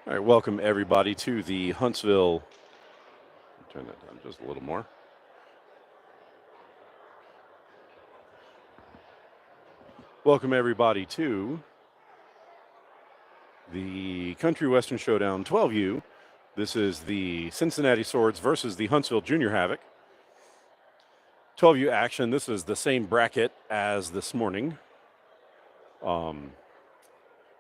All right, welcome everybody to the Huntsville. Turn that down just a little more. Welcome everybody to the Country Western Showdown 12U. This is the Cincinnati Swords versus the Huntsville Junior Havok. 12U action. This is the same bracket as this morning.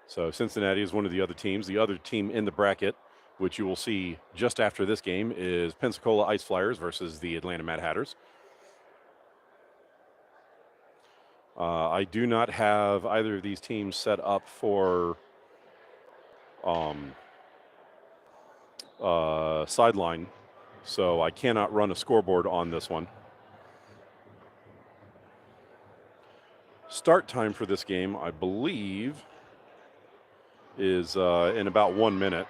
So Cincinnati is one of the other teams. The other team in the bracket, which you will see just after this game, is Pensacola Ice Flyers versus the Atlanta Mad Hatters. I do not have either of these teams set up for sideline, so I cannot run a scoreboard on this one. Start time for this game, I believe, is in about 1 minute.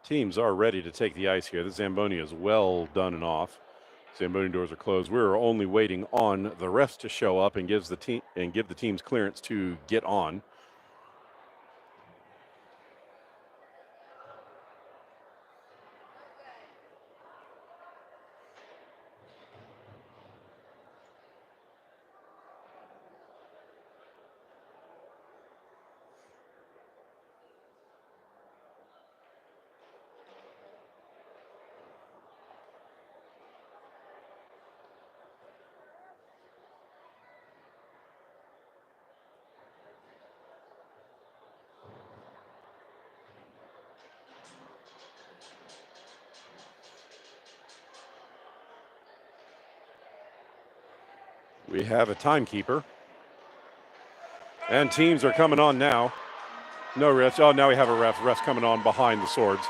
Teams are ready to take the ice here. The Zamboni is well done and off. Zamboni doors are closed. We're only waiting on the refs to show up and give the teams clearance to get on. We have a timekeeper. And teams are coming on now. No refs. Oh, now we have a ref. Ref's coming on behind the Swords.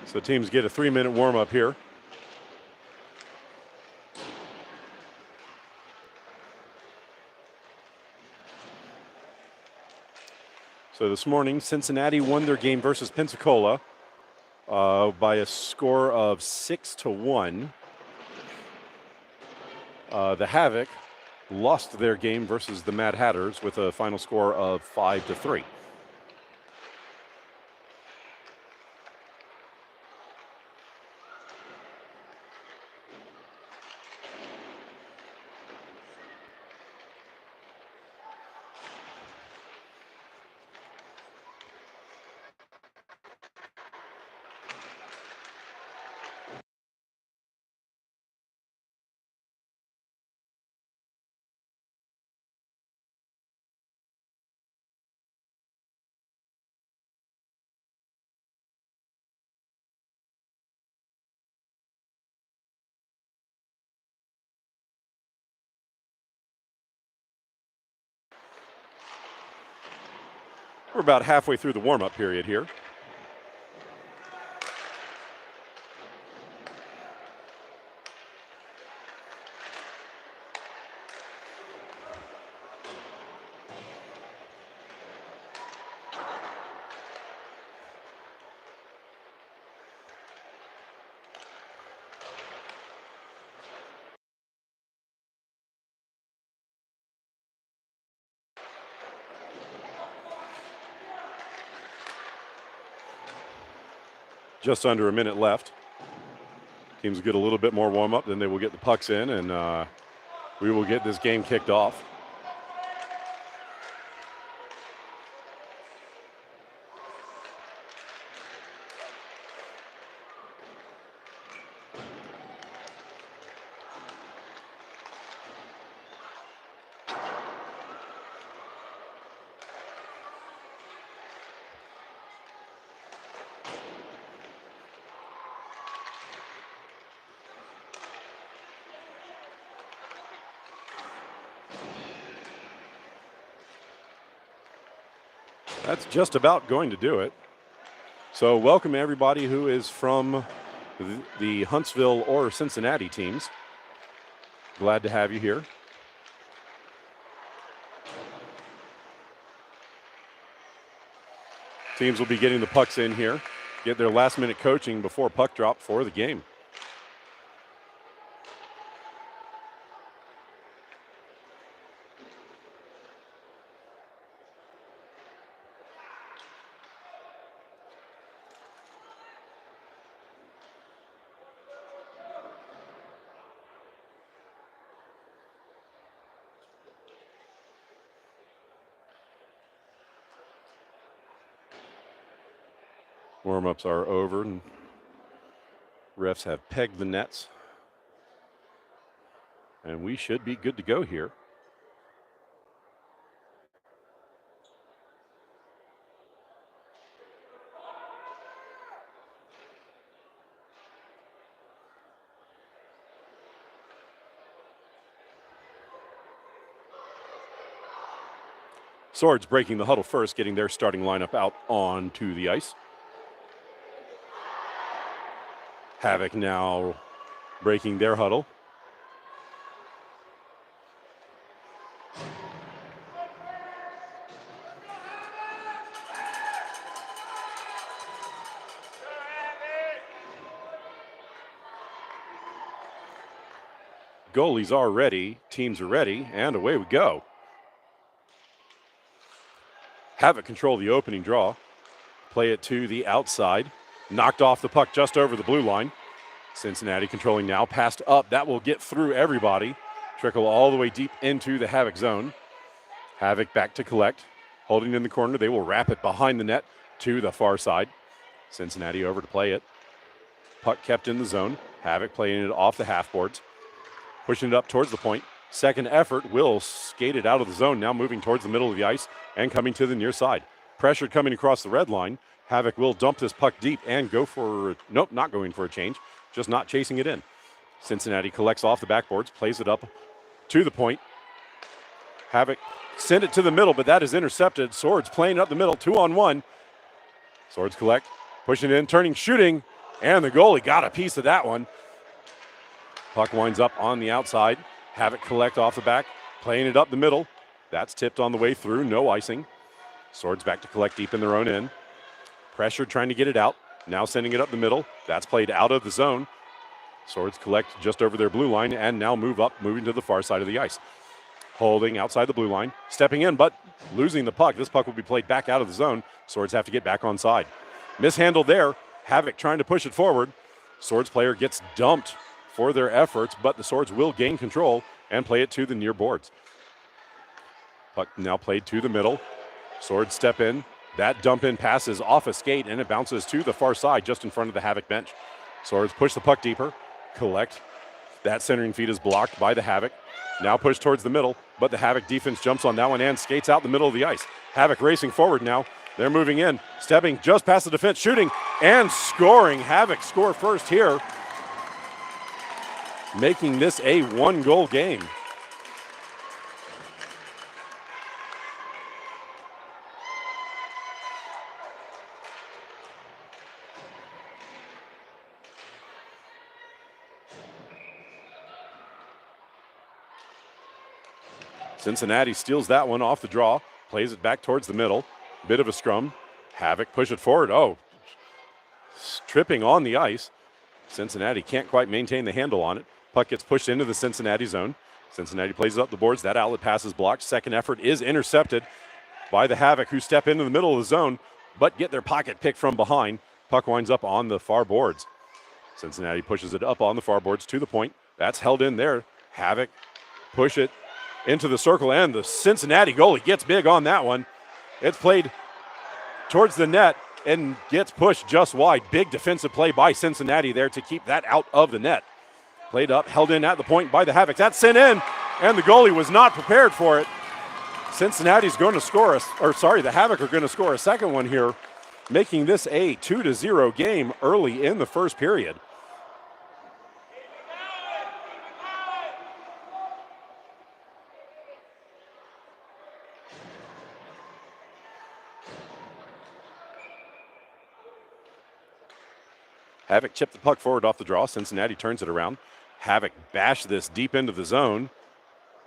So teams get a 3-minute warm-up here. So this morning, Cincinnati won their game versus Pensacola by a score of 6-1. The Havok lost their game versus the Mad Hatters with a final score of 5-3. We're about halfway through the warm-up period here. Just under a minute left. Teams will get a little bit more warm-up, then they will get the pucks in, and we will get this game kicked off. That's just about going to do it. So welcome everybody who is from the Huntsville or Cincinnati teams. Glad to have you here. Teams will be getting the pucks in here, get their last-minute coaching before puck drop for the game. Warm-ups are over and refs have pegged the nets. And we should be good to go here. Swords breaking the huddle first, getting their starting lineup out onto the ice. Havok now breaking their huddle. Goalies are ready, teams are ready, and away we go. Havok control the opening draw. Play it to the outside. Knocked off the puck just over the blue line. Cincinnati controlling now, passed up. That will get through everybody. Trickle all the way deep into the Havok zone. Havok back to collect. Holding in the corner, they will wrap it behind the net to the far side. Cincinnati over to play it. Puck kept in the zone. Havok playing it off the half boards. Pushing it up towards the point. Second effort will skate it out of the zone, now moving towards the middle of the ice and coming to the near side. Pressure coming across the red line. Havok will dump this puck deep and go for, nope, not going for a change, just not chasing it in. Cincinnati collects off the backboards, plays it up to the point. Havok sent it to the middle, but that is intercepted. Swords playing up the middle, 2-on-1. Swords collect, pushing in, turning, shooting, and the goalie got a piece of that one. Puck winds up on the outside. Havok collect off the back, playing it up the middle. That's tipped on the way through, no icing. Swords back to collect deep in their own end. Pressure trying to get it out. Now sending it up the middle. That's played out of the zone. Swords collect just over their blue line and now moving to the far side of the ice. Holding outside the blue line, stepping in, but losing the puck. This puck will be played back out of the zone. Swords have to get back on side. Mishandled there. Havok trying to push it forward. Swords player gets dumped for their efforts, but the Swords will gain control and play it to the near boards. Puck now played to the middle. Swords step in. That dump in passes off a skate and it bounces to the far side just in front of the Havok bench. Swords push the puck deeper, collect. That centering feed is blocked by the Havok. Now push towards the middle, but the Havok defense jumps on that one and skates out the middle of the ice. Havok racing forward now. They're moving in, stepping just past the defense, shooting and scoring. Havok score first here, making this a one-goal game. Cincinnati steals that one off the draw, plays it back towards the middle. Bit of a scrum. Havok push it forward. Oh, tripping on the ice. Cincinnati can't quite maintain the handle on it. Puck gets pushed into the Cincinnati zone. Cincinnati plays it up the boards. That outlet pass is blocked. Second effort is intercepted by the Havok, who step into the middle of the zone, but get their pocket picked from behind. Puck winds up on the far boards. Cincinnati pushes it up on the far boards to the point. That's held in there. Havok push it into the circle, and the Cincinnati goalie gets big on that one. It's played towards the net and gets pushed just wide. Big defensive play by Cincinnati there to keep that out of the net. Played up, held in at the point by the Havok. That's sent in, and the goalie was not prepared for it. Cincinnati's going to score the Havok are going to score a second one here, making this a 2-0 game early in the first period. Havok chipped the puck forward off the draw. Cincinnati turns it around. Havok bashed this deep into the zone.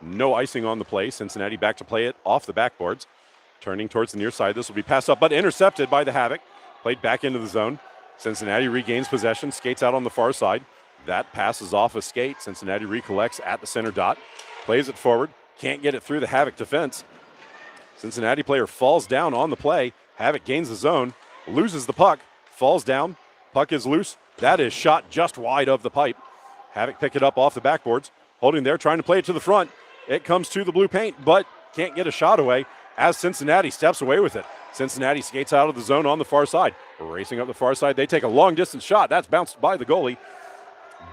No icing on the play. Cincinnati back to play it off the backboards. Turning towards the near side. This will be passed up, but intercepted by the Havok. Played back into the zone. Cincinnati regains possession, skates out on the far side. That passes off a skate. Cincinnati recollects at the center dot. Plays it forward. Can't get it through the Havok defense. Cincinnati player falls down on the play. Havok gains the zone, loses the puck, falls down. Puck is loose. That is shot just wide of the pipe. Havok pick it up off the backboards. Holding there, trying to play it to the front. It comes to the blue paint, but can't get a shot away as Cincinnati steps away with it. Cincinnati skates out of the zone on the far side. Racing up the far side, they take a long-distance shot. That's bounced by the goalie.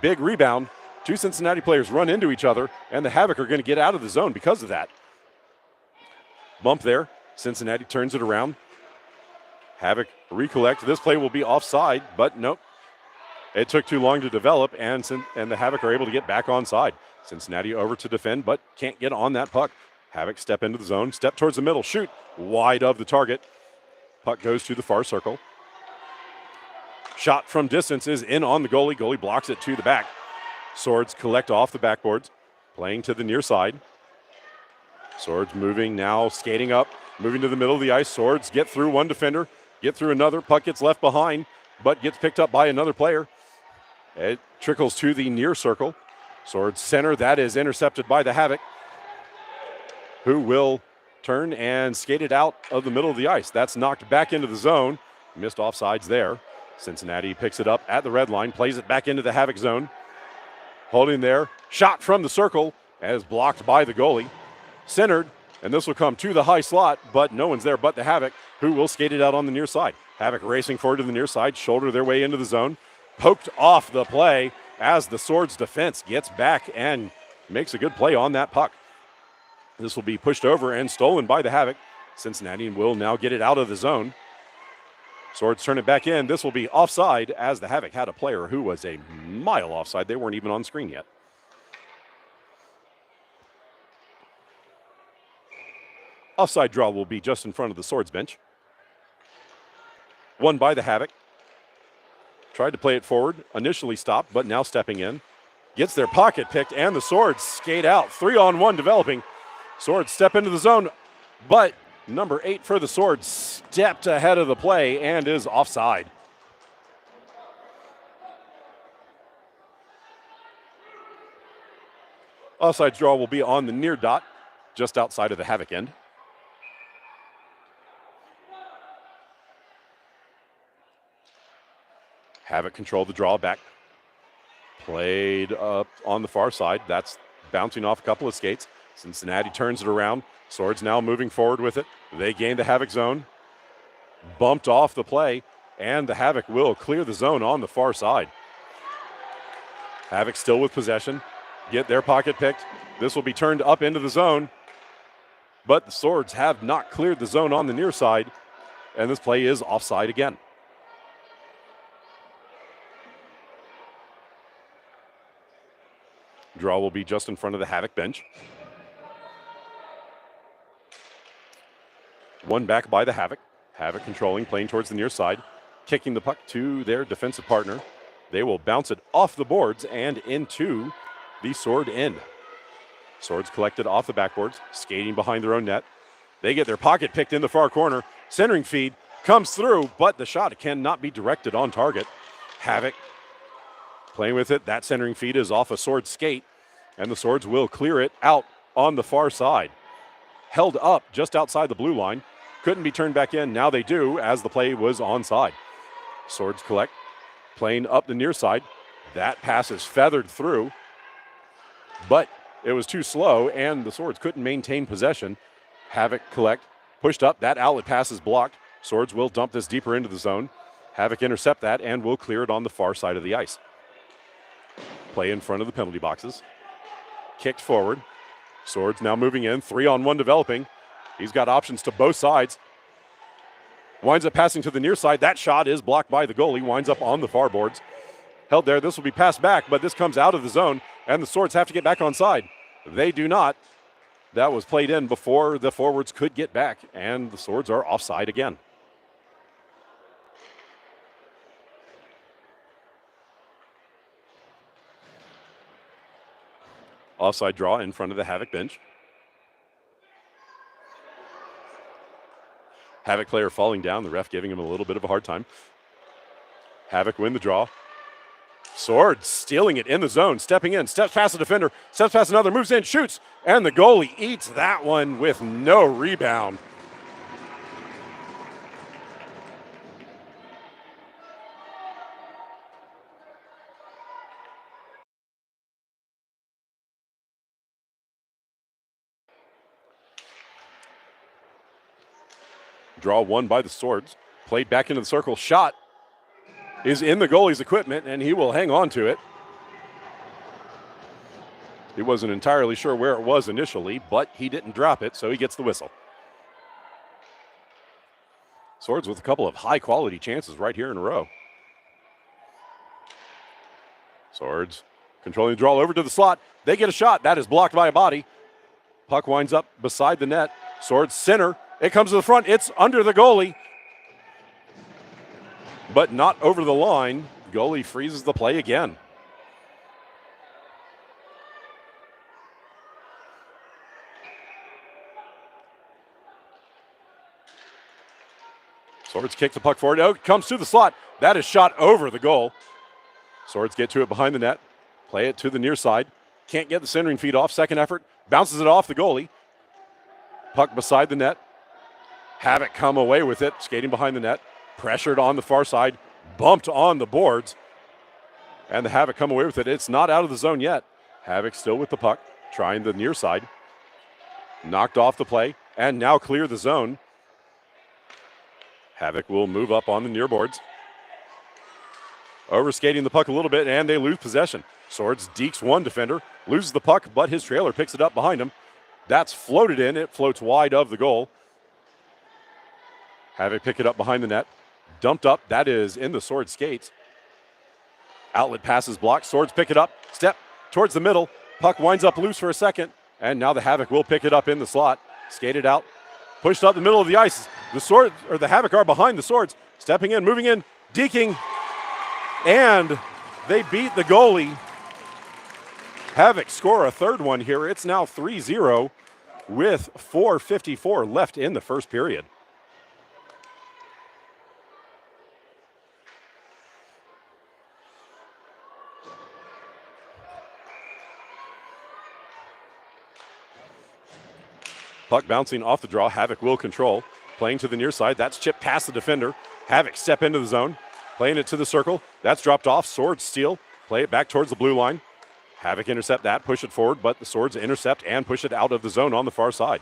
Big rebound. Two Cincinnati players run into each other, and the Havok are going to get out of the zone because of that. Bump there. Cincinnati turns it around. Havok recollect. This play will be offside, but nope. It took too long to develop, and the Havok are able to get back onside. Cincinnati over to defend, but can't get on that puck. Havok step into the zone, step towards the middle, shoot. Wide of the target. Puck goes to the far circle. Shot from distance is in on the goalie. Goalie blocks it to the back. Swords collect off the backboards, playing to the near side. Swords moving now, skating up, moving to the middle of the ice. Swords get through one defender, get through another. Puck gets left behind, but gets picked up by another player. It trickles to the near circle. Swords center, that is intercepted by the Havok, who will turn and skate it out of the middle of the ice. That's knocked back into the zone. Missed offsides there. Cincinnati picks it up at the red line, plays it back into the Havok zone. Holding there, shot from the circle as blocked by the goalie. Centered, and this will come to the high slot, but no one's there but the Havok, who will skate it out on the near side. Havok racing forward to the near side, shoulder their way into the zone. Poked off the play as the Swords defense gets back and makes a good play on that puck. This will be pushed over and stolen by the Havok. Cincinnati will now get it out of the zone. Swords turn it back in. This will be offside as the Havok had a player who was a mile offside. They weren't even on screen yet. Offside draw will be just in front of the Swords bench. Won by the Havok. Tried to play it forward. Initially stopped, but now stepping in. Gets their pocket picked, and the Swords skate out. 3-on-1 developing. Swords step into the zone, but number 8 for the Swords stepped ahead of the play and is offside. Offside draw will be on the near dot, just outside of the Havok end. Havok controlled the draw back. Played up on the far side. That's bouncing off a couple of skates. Cincinnati turns it around. Swords now moving forward with it. They gain the Havok zone. Bumped off the play, and the Havok will clear the zone on the far side. Havok still with possession. Get their pocket picked. This will be turned up into the zone, but the Swords have not cleared the zone on the near side, and this play is offside again. Draw will be just in front of the Havok bench. One back by the Havok. Havok controlling, playing towards the near side, kicking the puck to their defensive partner. They will bounce it off the boards and into the Sword end. Swords collected off the backboards, skating behind their own net. They get their pocket picked in the far corner. Centering feed comes through, but the shot cannot be directed on target. Havok playing with it. That centering feed is off a Swords skate, and the Swords will clear it out on the far side. Held up just outside the blue line. Couldn't be turned back in. Now they do, as the play was onside. Swords collect, playing up the near side. That pass is feathered through, but it was too slow, and the Swords couldn't maintain possession. Havok collect, pushed up. That outlet pass is blocked. Swords will dump this deeper into the zone. Havok intercept that and will clear it on the far side of the ice. Play in front of the penalty boxes. Kicked forward. Swords now moving in. 3-on-1 developing. He's got options to both sides. Winds up passing to the near side. That shot is blocked by the goalie. Winds up on the far boards. Held there. This will be passed back, but this comes out of the zone, and the Swords have to get back on side. They do not. That was played in before the forwards could get back, and the Swords are offside again. Offside draw in front of the Havok bench. Havok player falling down, the ref giving him a little bit of a hard time. Havok win the draw. Swords stealing it in the zone, stepping in, steps past the defender, steps past another, moves in, shoots, and the goalie eats that one with no rebound. Draw won by the Swords. Played back into the circle. Shot is in the goalie's equipment, and he will hang on to it. He wasn't entirely sure where it was initially, but he didn't drop it, so he gets the whistle. Swords with a couple of high-quality chances right here in a row. Swords controlling the draw over to the slot. They get a shot. That is blocked by a body. Puck winds up beside the net. Swords center. It comes to the front. It's under the goalie, but not over the line. Goalie freezes the play again. Swords kick the puck forward. Oh, it comes to the slot. That is shot over the goal. Swords get to it behind the net. Play it to the near side. Can't get the centering feed off. Second effort. Bounces it off the goalie. Puck beside the net. Havok come away with it. Skating behind the net. Pressured on the far side. Bumped on the boards. And the Havok come away with it. It's not out of the zone yet. Havok still with the puck. Trying the near side. Knocked off the play. And now clear the zone. Havok will move up on the near boards. Overskating the puck a little bit, and they lose possession. Swords dekes one defender, loses the puck, but his trailer picks it up behind him. That's floated in. It floats wide of the goal. Havok pick it up behind the net. Dumped up. That is in the Swords skates. Outlet passes blocked. Swords pick it up. Step towards the middle. Puck winds up loose for a second, and now the Havok will pick it up in the slot. Skated out. Pushed up the middle of the ice. The Swords, or the Havok are behind the Swords. Stepping in, moving in, deking. And they beat the goalie. Havok score a third one here. It's now 3-0 with 4:54 left in the first period. Puck bouncing off the draw. Havok will control. Playing to the near side. That's chipped past the defender. Havok step into the zone. Playing it to the circle. That's dropped off. Swords steal. Play it back towards the blue line. Havok intercept that. Push it forward, but the Swords intercept and push it out of the zone on the far side.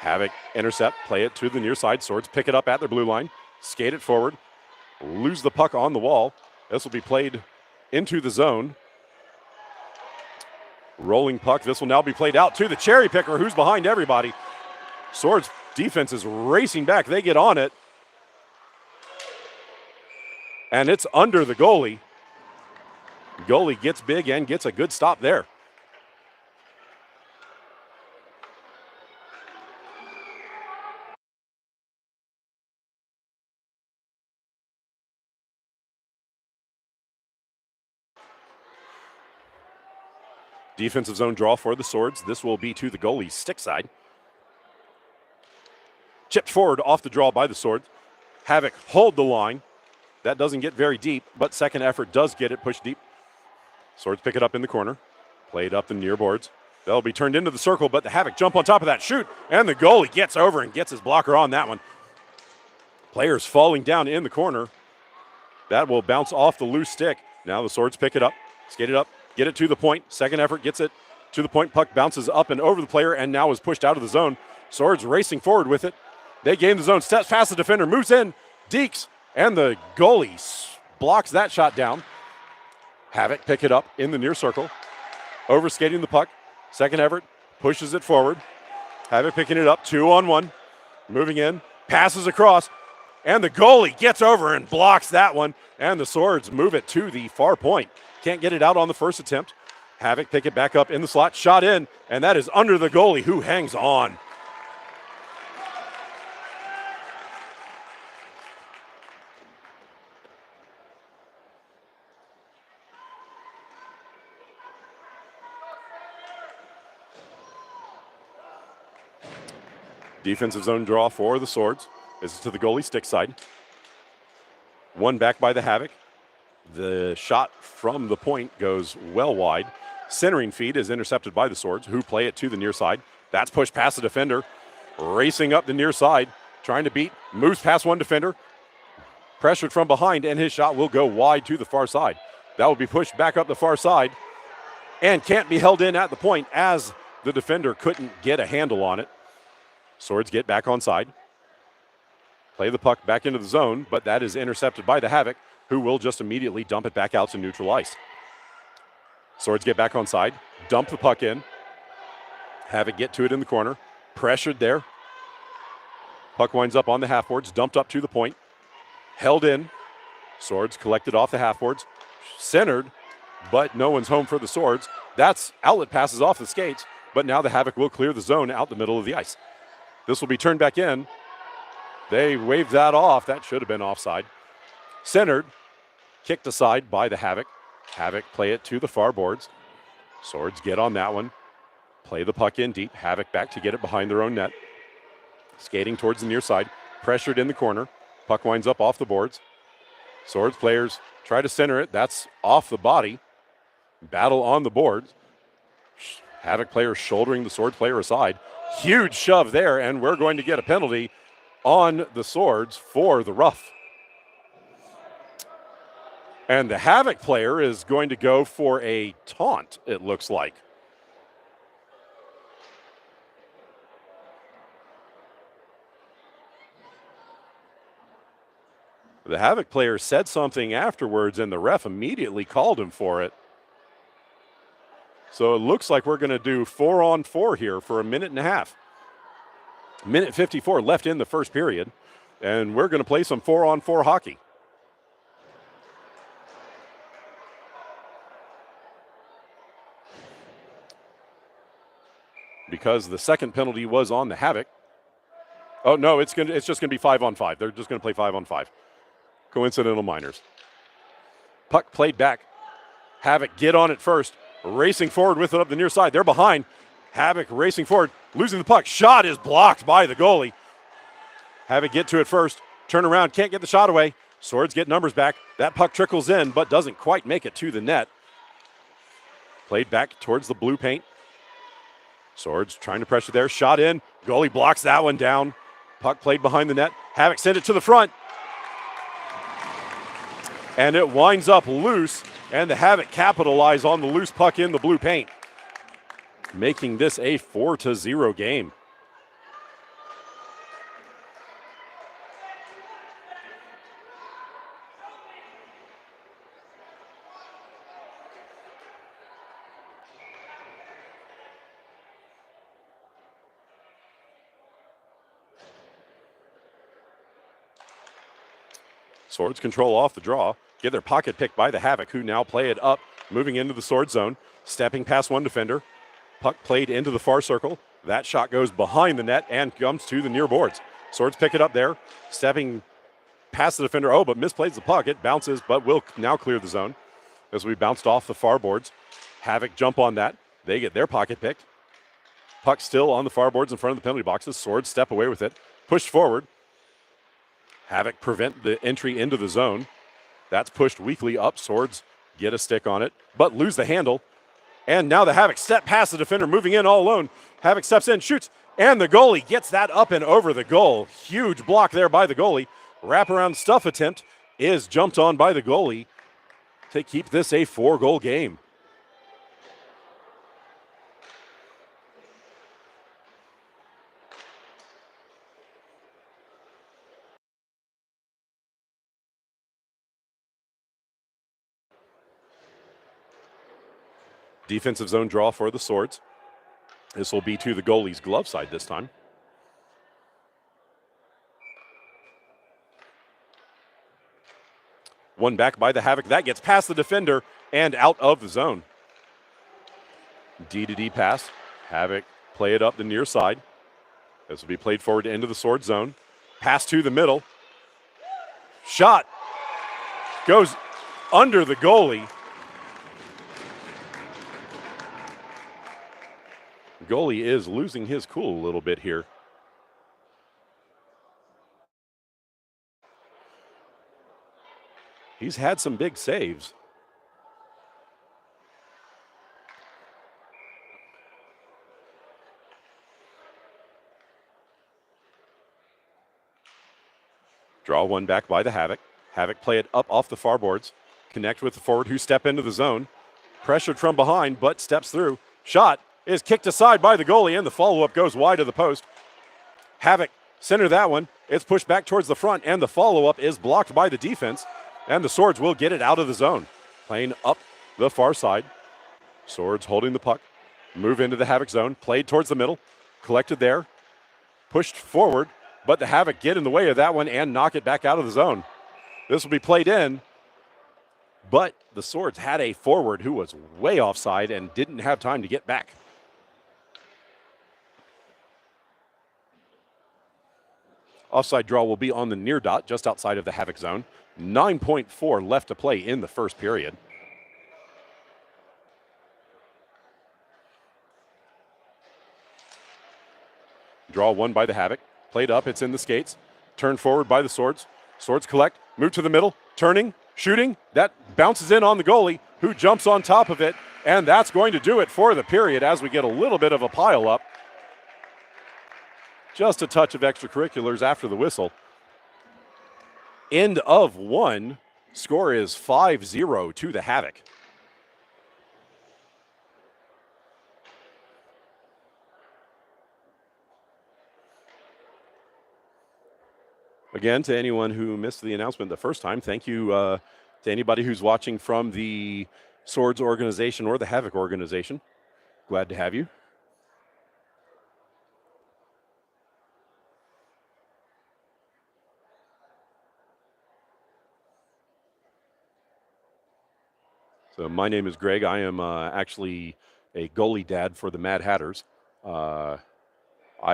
Havok intercept. Play it to the near side. Swords pick it up at their blue line. Skate it forward. Lose the puck on the wall. This will be played into the zone. Rolling puck. This will now be played out to the cherry picker who's behind everybody. Swords defense is racing back. They get on it. And it's under the goalie. Goalie gets big and gets a good stop there. Defensive zone draw for the Swords. This will be to the goalie's stick side. Chipped forward off the draw by the Swords. Havok hold the line. That doesn't get very deep, but second effort does get it pushed deep. Swords pick it up in the corner. Played up the near boards. That'll be turned into the circle, but the Havok jump on top of that shoot, and the goalie gets over and gets his blocker on that one. Players falling down in the corner. That will bounce off the loose stick. Now the Swords pick it up, skate it up, get it to the point. Second effort gets it to the point. Puck bounces up and over the player and now is pushed out of the zone. Swords racing forward with it. They gain the zone, steps past the defender, moves in, dekes, and the goalie blocks that shot down. Havok pick it up in the near circle. Overskating the puck. Second effort, pushes it forward. Havok picking it up, 2-on-1. Moving in, passes across, and the goalie gets over and blocks that one. And the Swords move it to the far point. Can't get it out on the first attempt. Havok pick it back up in the slot, shot in, and that is under the goalie who hangs on. Defensive zone draw for the Swords. This is to the goalie stick side. One back by the Havok. The shot from the point goes well wide. Centering feed is intercepted by the Swords, who play it to the near side. That's pushed past the defender. Racing up the near side, trying to beat, moves past one defender. Pressured from behind, and his shot will go wide to the far side. That will be pushed back up the far side and can't be held in at the point as the defender couldn't get a handle on it. Swords get back on side. Play the puck back into the zone, but that is intercepted by the Havok, who will just immediately dump it back out to neutral ice. Swords get back on side, dump the puck in. Havok get to it in the corner. Pressured there. Puck winds up on the half-boards, dumped up to the point. Held in. Swords collected off the half-boards. Centered, but no one's home for the Swords. That's outlet passes off the skates, but now the Havok will clear the zone out the middle of the ice. This will be turned back in. They waved that off. That should have been offside. Centered, kicked aside by the Havok. Havok play it to the far boards. Swords get on that one. Play the puck in deep. Havok back to get it behind their own net. Skating towards the near side. Pressured in the corner. Puck winds up off the boards. Swords players try to center it. That's off the body. Battle on the boards. Havok player shouldering the Swords player aside. Huge shove there, and we're going to get a penalty on the Swords for the rough. And the Havok player is going to go for a taunt, it looks like. The Havok player said something afterwards, and the ref immediately called him for it. So it looks like we're going to do 4-on-4 here for a minute and a half. Minute 54 left in the first period, and we're going to play some 4-on-4 hockey. Because the second penalty was on the Havok. Oh, no, it's just going to be 5-on-5. They're just going to play 5-on-5. Coincidental minors. Puck played back. Havok get on it first. Racing forward with it up the near side. They're behind. Havok racing forward. Losing the puck. Shot is blocked by the goalie. Havok get to it first. Turn around. Can't get the shot away. Swords get numbers back. That puck trickles in but doesn't quite make it to the net. Played back towards the blue paint. Swords trying to pressure there. Shot in. Goalie blocks that one down. Puck played behind the net. Havok sent it to the front. And it winds up loose, and the Havok capitalize on the loose puck in the blue paint, making this a 4-0 game. Swords control off the draw. Get their pocket picked by the Havok, who now play it up, moving into the Sword zone, stepping past one defender. Puck played into the far circle. That shot goes behind the net and comes to the near boards. Swords pick it up there, stepping past the defender. Oh, but misplays the puck. It bounces, but will now clear the zone as we bounced off the far boards. Havok jump on that. They get their pocket picked. Puck still on the far boards in front of the penalty boxes. Swords step away with it. Pushed forward. Havok prevent the entry into the zone. That's pushed weakly up. Swords get a stick on it, but lose the handle. And now the Havok step past the defender, moving in all alone. Havok steps in, shoots, and the goalie gets that up and over the goal. Huge block there by the goalie. Wraparound stuff attempt is jumped on by the goalie to keep this a 4-goal game. Defensive zone draw for the Swords. This will be to the goalie's glove side this time. One back by the Havok. That gets past the defender and out of the zone. D-to-D pass. Havok play it up the near side. This will be played forward into the Sword zone. Pass to the middle. Shot goes under the goalie. Goalie is losing his cool a little bit here. He's had some big saves. Draw one back by the Havok. Havok play it up off the far boards. Connect with the forward who step into the zone. Pressured from behind, but steps through. Shot is kicked aside by the goalie, and the follow-up goes wide of the post. Havok center that one. It's pushed back towards the front, and the follow-up is blocked by the defense. And the Swords will get it out of the zone. Playing up the far side. Swords holding the puck. Move into the Havok zone. Played towards the middle. Collected there. Pushed forward. But the Havok get in the way of that one and knock it back out of the zone. This will be played in. But the Swords had a forward who was way offside and didn't have time to get back. Offside draw will be on the near dot, just outside of the Havok zone. 9.4 left to play in the first period. Draw one by the Havok. Played up, it's in the skates. Turned forward by the Swords. Swords collect, move to the middle, turning, shooting. That bounces in on the goalie, who jumps on top of it. And that's going to do it for the period as we get a little bit of a pile up. Just a touch of extracurriculars after the whistle. End of one. Score is 5-0 to the Havok. Again, to anyone who missed the announcement the first time, thank you to anybody who's watching from the Swords organization or the Havok organization. Glad to have you. So my name is Greg. I am actually a goalie dad for the Mad Hatters. I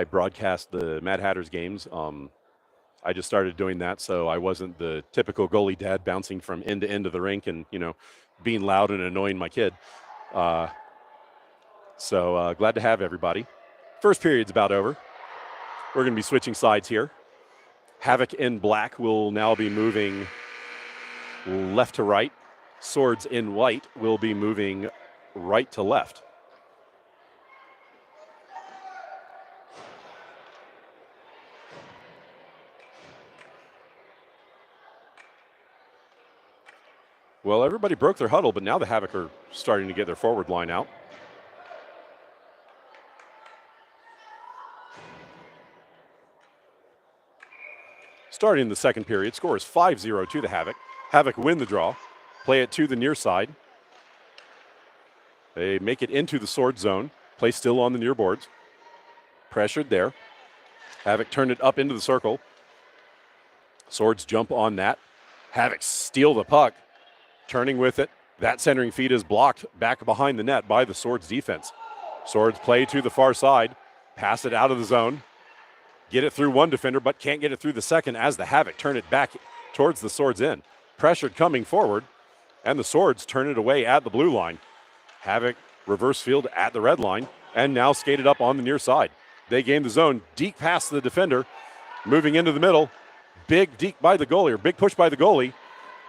broadcast the Mad Hatters games. I just started doing that, so I wasn't the typical goalie dad bouncing from end to end of the rink and, being loud and annoying my kid. So glad to have everybody. First period's about over. We're going to be switching sides here. Havok in black will now be moving left to right. Swords in white will be moving right to left. Well, everybody broke their huddle, but now the Havok are starting to get their forward line out. Starting the second period, score is 5-0 to the Havok. Havok win the draw. Play it to the near side. They make it into the Sword zone. Play still on the near boards. Pressured there. Havok turned it up into the circle. Swords jump on that. Havok steal the puck. Turning with it. That centering feed is blocked back behind the net by the Swords defense. Swords play to the far side. Pass it out of the zone. Get it through one defender, but can't get it through the second as the Havok turn it back towards the Swords end. Pressured coming forward. And the Swords turn it away at the blue line. Havok reverse field at the red line and now skated up on the near side. They gain the zone, deep past the defender, moving into the middle. Big deke by the goalie, or big push by the goalie.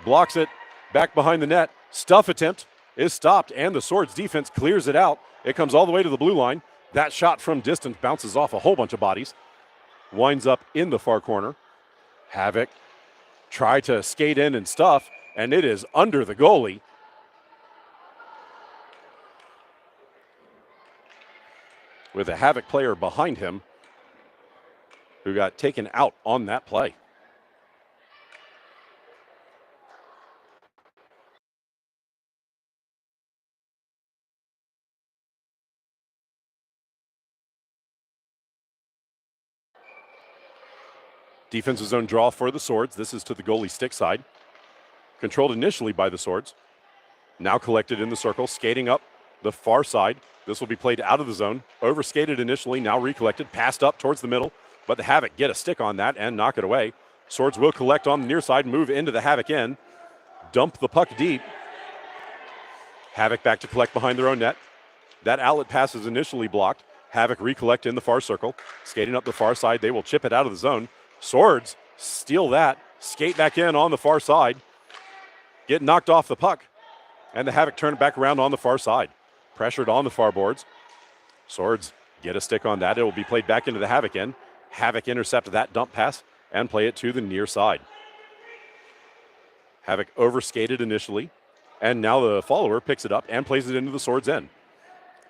Blocks it back behind the net. Stuff attempt is stopped and the Swords defense clears it out. It comes all the way to the blue line. That shot from distance bounces off a whole bunch of bodies. Winds up in the far corner. Havok try to skate in and stuff. And it is under the goalie. With a Havok player behind him who got taken out on that play. Defensive zone draw for the Swords. This is to the goalie stick side. Controlled initially by the Swords. Now collected in the circle, skating up the far side. This will be played out of the zone. Overskated initially, now recollected, passed up towards the middle, but the Havok get a stick on that and knock it away. Swords will collect on the near side, move into the Havok end, dump the puck deep. Havok back to collect behind their own net. That outlet pass is initially blocked. Havok recollect in the far circle. Skating up the far side, they will chip it out of the zone. Swords steal that, skate back in on the far side. get knocked off the puck, and the Havok turn it back around on the far side. Pressured on the far boards. Swords get a stick on that. It will be played back into the Havok end. Havok intercept that dump pass and play it to the near side. Havok overskated initially, and now the follower picks it up and plays it into the Swords end.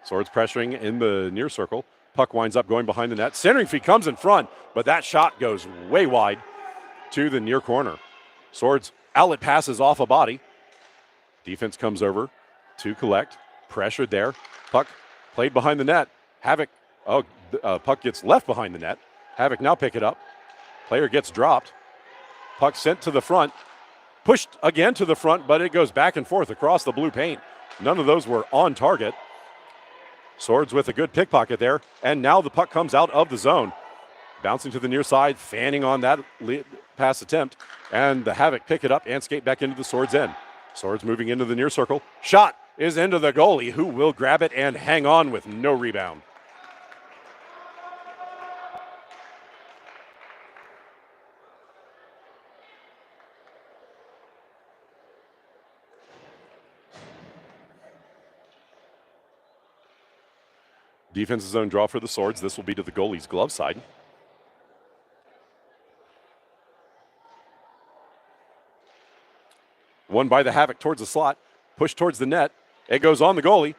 Swords pressuring in the near circle. Puck winds up going behind the net. Centering feed comes in front, but that shot goes way wide to the near corner. Swords outlet passes off a body. Defense comes over to collect. Pressured there. Puck played behind the net. Havok, puck gets left behind the net. Havok now pick it up. Player gets dropped. Puck sent to the front. Pushed again to the front, but it goes back and forth across the blue paint. None of those were on target. Swords with a good pickpocket there, and now the puck comes out of the zone. Bouncing to the near side, fanning on that pass attempt, and the Havok pick it up and skate back into the Swords end. Swords moving into the near circle. Shot is into the goalie, who will grab it and hang on with no rebound. Defensive zone draw for the Swords. This will be to the goalie's glove side. Won by the Havok towards the slot. Push towards the net. It goes on the goalie.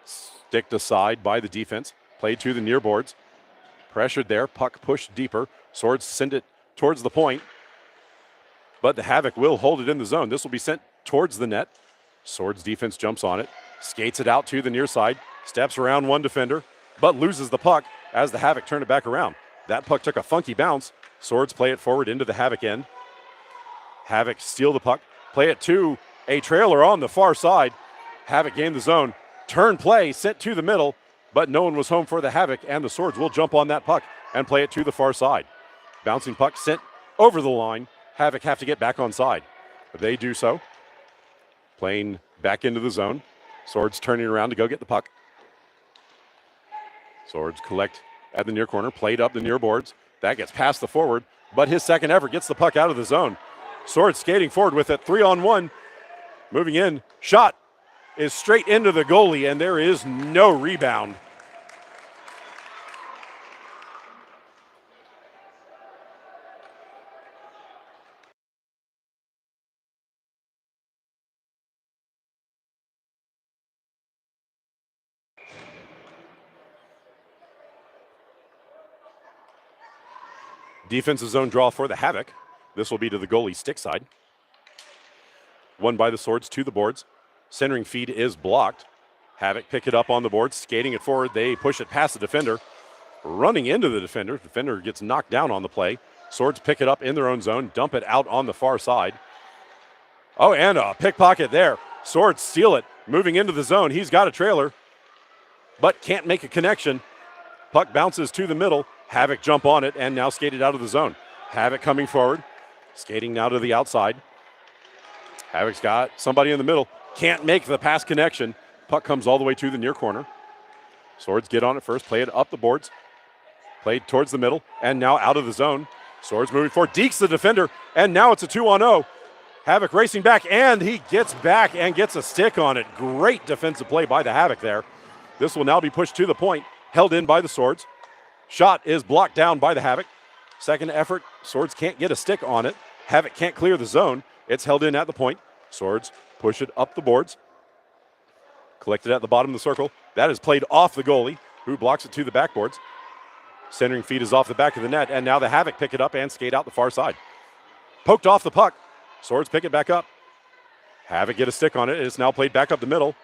Sticked aside by the defense. Played to the near boards. Pressured there. Puck pushed deeper. Swords send it towards the point. But the Havok will hold it in the zone. This will be sent towards the net. Swords defense jumps on it. Skates it out to the near side. Steps around one defender, but loses the puck as the Havok turn it back around. That puck took a funky bounce. Swords play it forward into the Havok end. Havok steal the puck. Play it to a trailer on the far side. Havok gained the zone. Turn play sent to the middle, but no one was home for the Havok, and the Swords will jump on that puck and play it to the far side. Bouncing puck sent over the line. Havok have to get back on side. But they do so. Playing back into the zone. Swords turning around to go get the puck. Swords collect at the near corner, played up the near boards. That gets past the forward, but his second effort gets the puck out of the zone. Swords skating forward with it, 3-on-1. Moving in, shot is straight into the goalie, and there is no rebound. Defensive zone draw for the Havok. This will be to the goalie's stick side. Won by the Swords to the boards. Centering feed is blocked. Havok pick it up on the boards, skating it forward. They push it past the defender. Running into the defender. Defender gets knocked down on the play. Swords pick it up in their own zone, dump it out on the far side. Oh, and a pickpocket there. Swords steal it. Moving into the zone. He's got a trailer, but can't make a connection. Puck bounces to the middle. Havok jump on it and now skated out of the zone. Havok coming forward, skating now to the outside. Havok's got somebody in the middle. Can't make the pass connection. Puck comes all the way to the near corner. Swords get on it first, play it up the boards. Played towards the middle and now out of the zone. Swords moving forward, dekes the defender, and now it's a 2-on-0. Havok racing back, and he gets back and gets a stick on it. Great defensive play by the Havok there. This will now be pushed to the point, held in by the Swords. Shot is blocked down by the Havok. Second effort, Swords can't get a stick on it. Havok can't clear the zone. It's held in at the point. Swords push it up the boards. Collected at the bottom of the circle. That is played off the goalie, who blocks it to the backboards. Centering feed is off the back of the net, and now the Havok pick it up and skate out the far side. Poked off the puck. Swords pick it back up. Havok get a stick on it. It's now played back up the middle.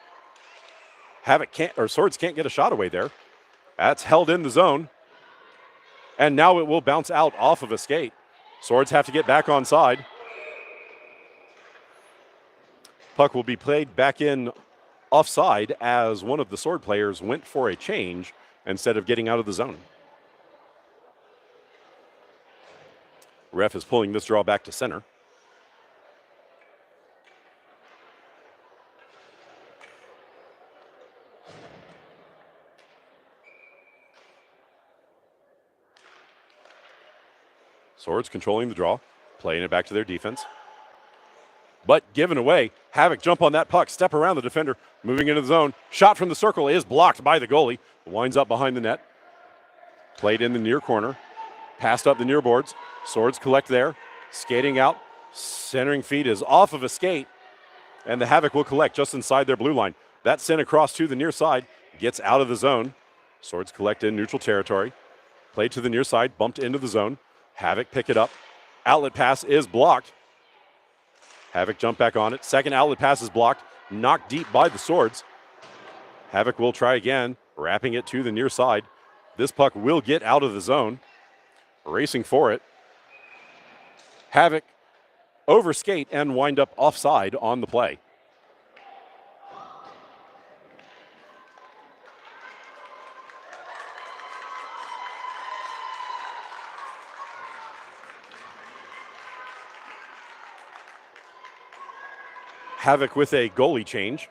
Swords can't get a shot away there. That's held in the zone. And now it will bounce out off of a skate. Swords have to get back on side. Puck will be played back in offside as one of the Sword players went for a change instead of getting out of the zone. Ref is pulling this draw back to center. Swords controlling the draw, playing it back to their defense. but given away. Havok jump on that puck, step around the defender, moving into the zone. Shot from the circle is blocked by the goalie. Winds up behind the net. Played in the near corner. Passed up the near boards. Swords collect there. Skating out. Centering feed is off of a skate. And the Havok will collect just inside their blue line. That sent across to the near side. Gets out of the zone. Swords collect in neutral territory. Played to the near side. Bumped into the zone. Havok pick it up. Outlet pass is blocked. Havok jump back on it. Second outlet pass is blocked. Knocked deep by the Swords. Havok will try again. Wrapping it to the near side. This puck will get out of the zone. Racing for it. Havok over skate and wind up offside on the play. Havok with a goalie change.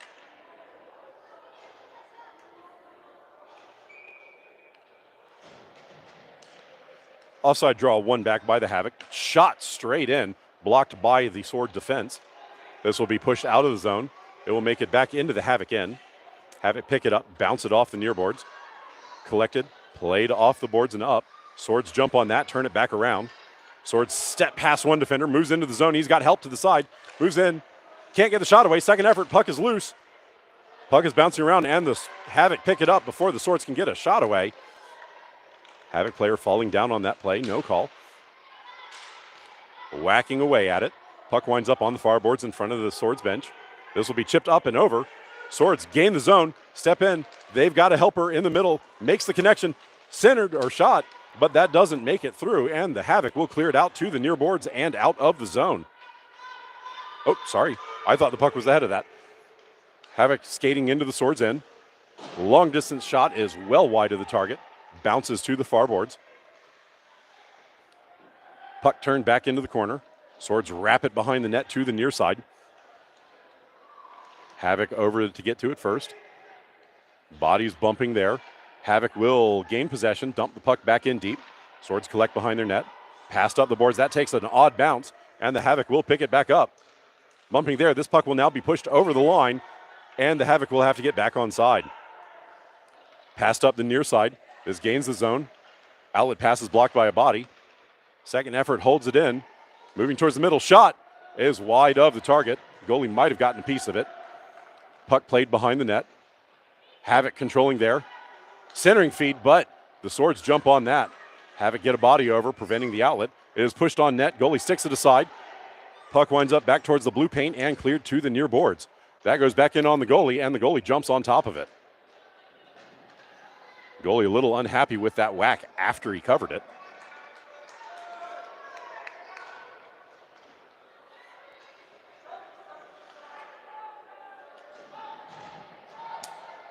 Offside draw, one back by the Havok. Shot straight in, blocked by the Sword defense. This will be pushed out of the zone. It will make it back into the Havok end. Havok pick it up, bounce it off the near boards. Collected, played off the boards and up. Swords jump on that, turn it back around. Swords step past one defender, moves into the zone. He's got help to the side, moves in. Can't get the shot away. Second effort, puck is loose. Puck is bouncing around, and the Havok pick it up before the Swords can get a shot away. Havok player falling down on that play, no call. Whacking away at it. Puck winds up on the far boards in front of the Swords bench. This will be chipped up and over. Swords gain the zone, step in. They've got a helper in the middle, makes the connection, centered or shot, but that doesn't make it through, and the Havok will clear it out to the near boards and out of the zone. Oh, sorry. I thought the puck was ahead of that. Havok skating into the Swords end. Long distance shot is well wide of the target. Bounces to the far boards. Puck turned back into the corner. Swords wrap it behind the net to the near side. Havok over to get to it first. Bodies bumping there. Havok will gain possession, dump the puck back in deep. Swords collect behind their net. Passed up the boards. That takes an odd bounce, and the Havok will pick it back up. Bumping there. This puck will now be pushed over the line, and the Havok will have to get back on side. Passed up the near side. This gains the zone. Outlet pass is blocked by a body. Second effort holds it in. Moving towards the middle. Shot is wide of the target. Goalie might have gotten a piece of it. Puck played behind the net. Havok controlling there. Centering feed, but the Swords jump on that. Havok get a body over, preventing the outlet. It is pushed on net. Goalie sticks it aside. Puck winds up back towards the blue paint and cleared to the near boards. That goes back in on the goalie, and the goalie jumps on top of it. Goalie a little unhappy with that whack after he covered it.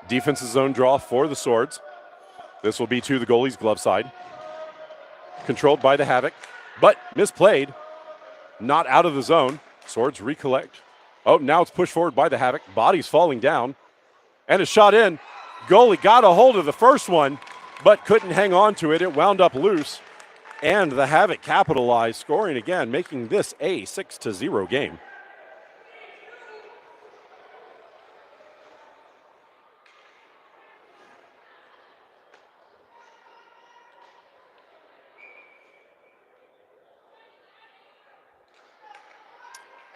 Defensive zone draw for the Swords. This will be to the goalie's glove side. Controlled by the Havok, but misplayed. Not out of the zone. Swords recollect. Oh, now it's pushed forward by the Havok. Body's falling down. And a shot in. Goalie got a hold of the first one, but couldn't hang on to it. It wound up loose. And the Havok capitalized, scoring again, making this a 6-0 game.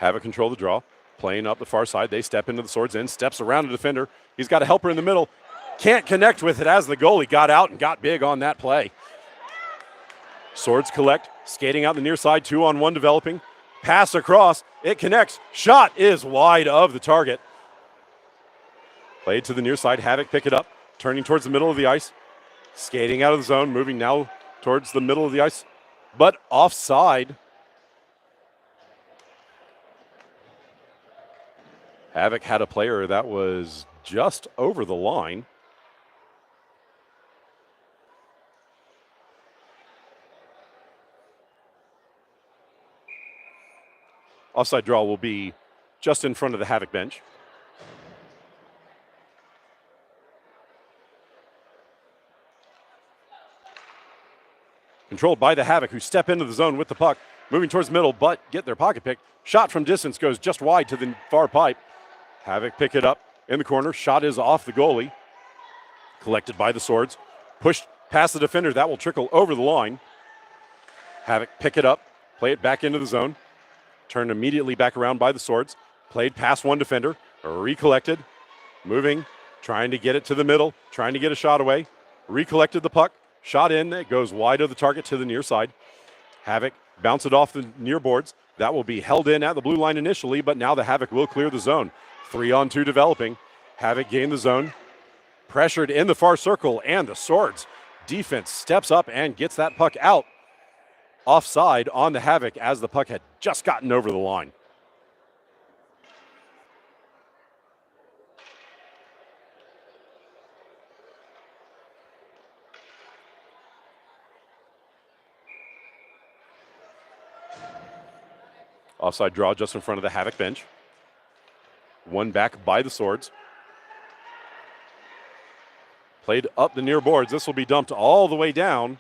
Havok control the draw. Playing up the far side. They step into the Swords end. Steps around the defender. He's got a helper in the middle. Can't connect with it as the goalie got out and got big on that play. Swords collect. Skating out the near side. 2-on-1 developing. Pass across. It connects. Shot is wide of the target. Played to the near side. Havok pick it up. Turning towards the middle of the ice. Skating out of the zone. Moving now towards the middle of the ice. But offside. Havok had a player that was just over the line. Offside draw will be just in front of the Havok bench. Controlled by the Havok, who step into the zone with the puck. moving towards the middle, but get their pocket pick. Shot from distance goes just wide to the far pipe. Havok pick it up in the corner. Shot is off the goalie. Collected by the Swords. Pushed past the defender. That will trickle over the line. Havok pick it up. Play it back into the zone. Turned immediately back around by the Swords. Played past one defender. Recollected. Moving. Trying to get it to the middle. Trying to get a shot away. Recollected the puck. Shot in. It goes wide of the target to the near side. Havok bounce it off the near boards. That will be held in at the blue line initially, but now the Havok will clear the zone. 3-on-2 developing. Havok gained the zone. Pressured in the far circle, and the Swords defense steps up and gets that puck out. Offside on the Havok as the puck had just gotten over the line. Offside draw just in front of the Havok bench. One back by the Swords. Played up the near boards. This will be dumped all the way down.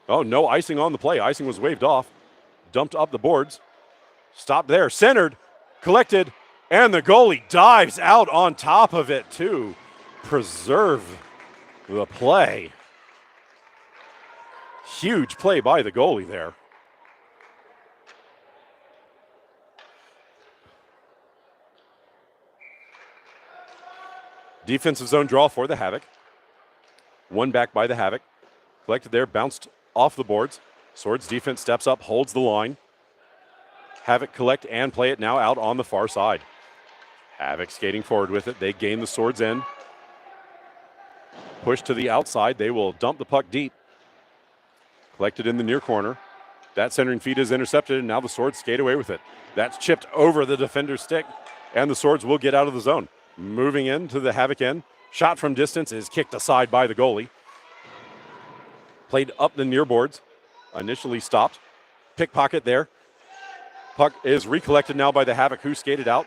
Oh, no icing on the play. Icing was waved off. Dumped up the boards. Stopped there. Centered. Collected. And the goalie dives out on top of it to preserve the play. Huge play by the goalie there. Defensive zone draw for the Havok. One back by the Havok. Collected there, bounced off the boards. Swords defense steps up, holds the line. Havok collect and play it now out on the far side. Havok skating forward with it. They gain the Swords end. Push to the outside. They will dump the puck deep. Collected in the near corner. That centering feed is intercepted, and now the Swords skate away with it. That's chipped over the defender's stick, and the Swords will get out of the zone. Moving into the Havok end. Shot from distance is kicked aside by the goalie. Played up the near boards. Initially stopped. Pickpocket there. Puck is recollected now by the Havok, who skated out.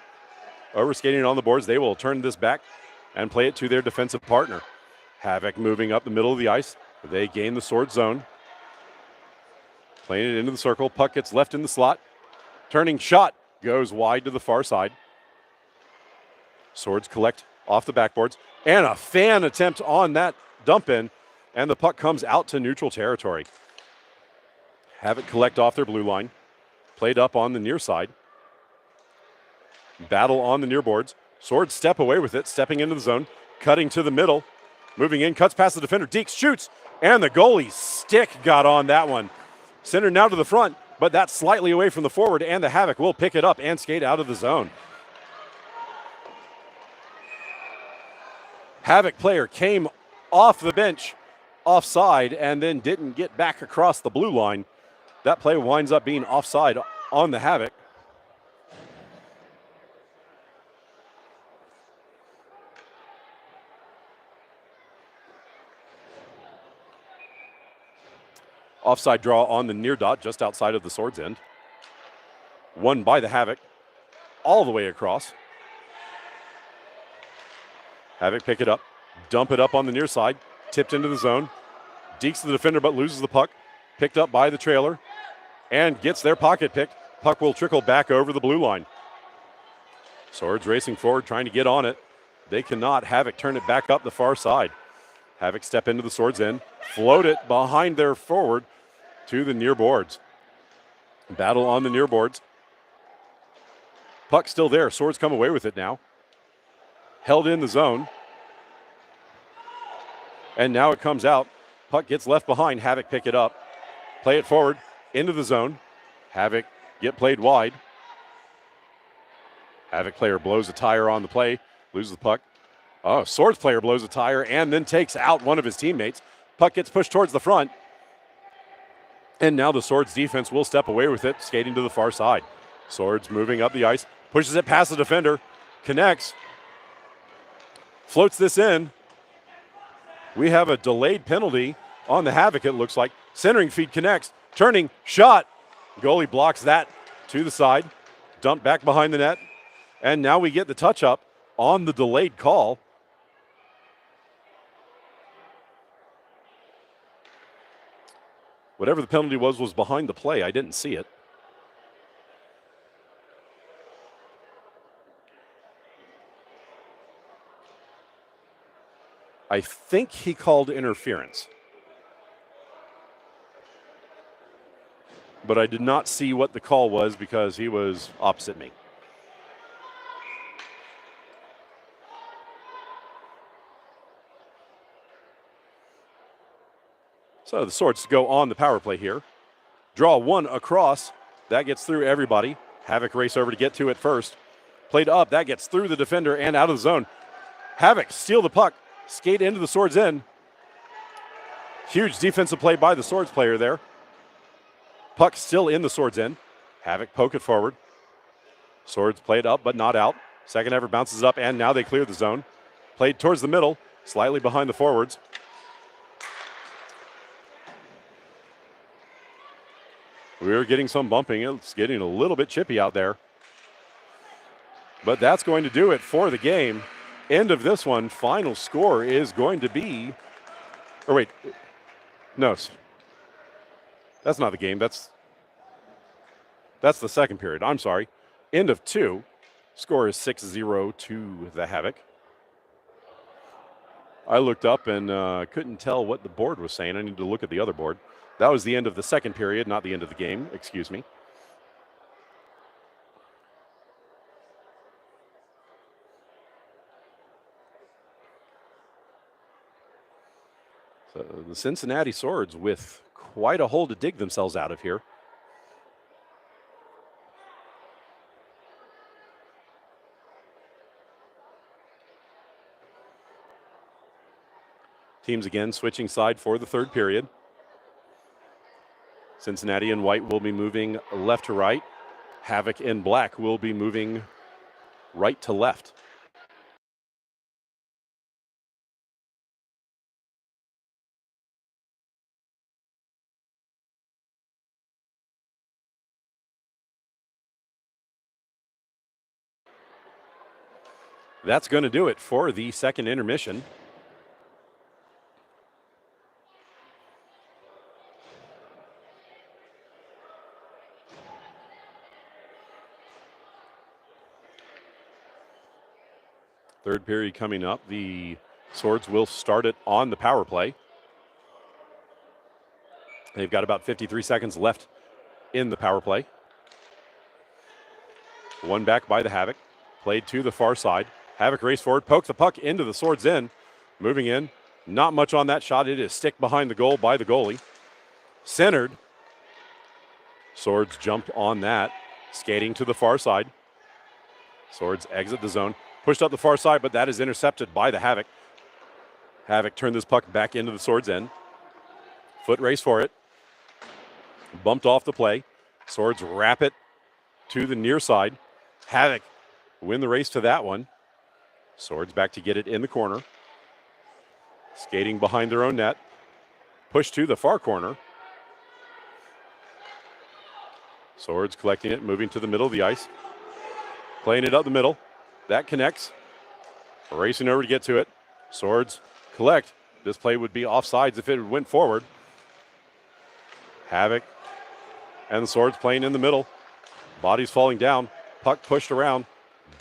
Overskating on the boards. They will turn this back and play it to their defensive partner. Havok moving up the middle of the ice. They gain the Sword zone. Playing it into the circle. Puck gets left in the slot. Turning shot goes wide to the far side. Swords collect off the backboards. And a fan attempt on that dump in. And the puck comes out to neutral territory. Havok collect off their blue line. Played up on the near side. Battle on the near boards. Swords step away with it, stepping into the zone. Cutting to the middle. Moving in, cuts past the defender. Deeks shoots. And the goalie's stick got on that one. Center now to the front, but that's slightly away from the forward. And the Havok will pick it up and skate out of the zone. Havok player came off the bench offside and then didn't get back across the blue line. That play winds up being offside on the Havok. Offside draw on the near dot just outside of the Swords end. Won by the Havok all the way across. Havok pick it up, dump it up on the near side, tipped into the zone. Deeks the defender but loses the puck. Picked up by the trailer and gets their pocket picked. Puck will trickle back over the blue line. Swords racing forward, trying to get on it. They cannot. Havok turn it back up the far side. Havok step into the Swords end, float it behind their forward to the near boards. Battle on the near boards. Puck still there. Swords come away with it now. Held in the zone. And now it comes out. Puck gets left behind. Havok pick it up. Play it forward into the zone. Havok get played wide. Havok player blows a tire on the play. Loses the puck. Oh, Swords player blows a tire and then takes out one of his teammates. Puck gets pushed towards the front. And now the Swords defense will step away with it, skating to the far side. Swords moving up the ice. Pushes it past the defender. Connects. Floats this in. We have a delayed penalty on the Havok, it looks like. Centering feed connects. Turning, shot. Goalie blocks that to the side. Dumped back behind the net. And now we get the touch up on the delayed call. Whatever the penalty was behind the play. I didn't see it. I think he called interference. But I did not see what the call was because he was opposite me. So the Swords go on the power play here. Draw one across. That gets through everybody. Havok race over to get to it first. Played up. That gets through the defender and out of the zone. Havok steal the puck. Skate into the Swords end. Huge defensive play by the Swords player there. Puck still in the Swords end. Havok poke it forward. Swords played up but not out. Second effort bounces up and now they clear the zone. Played towards the middle, slightly behind the forwards. We're getting some bumping. It's getting a little bit chippy out there. But that's going to do it for the game. End of this one. Final score is going to be, or wait, no, that's not the game. That's the second period. I'm sorry. End of 2. Score is 6-0 to the Havok. I looked up and couldn't tell what the board was saying. I need to look at the other board. That was the end of the second period, not the end of the game. Excuse me. So the Cincinnati Swords with quite a hole to dig themselves out of here. Teams again switching side for the third period. Cincinnati in white will be moving left to right. Havok in black will be moving right to left. That's going to do it for the second intermission. Third period coming up. The Swords will start it on the power play. They've got about 53 seconds left in the power play. One back by the Havok. Played to the far side. Havok race forward, poke the puck into the Swords end. Moving in. Not much on that shot. It is stick behind the goal by the goalie. Centered. Swords jump on that. Skating to the far side. Swords exit the zone. Pushed up the far side, but that is intercepted by the Havok. Havok turned this puck back into the Swords end. Foot race for it. Bumped off the play. Swords wrap it to the near side. Havok win the race to that one. Swords back to get it in the corner. Skating behind their own net. Push to the far corner. Swords collecting it, moving to the middle of the ice. Playing it up the middle. That connects. Racing over to get to it. Swords collect. This play would be offsides if it went forward. Havok and the Swords playing in the middle. Bodies falling down. Puck pushed around.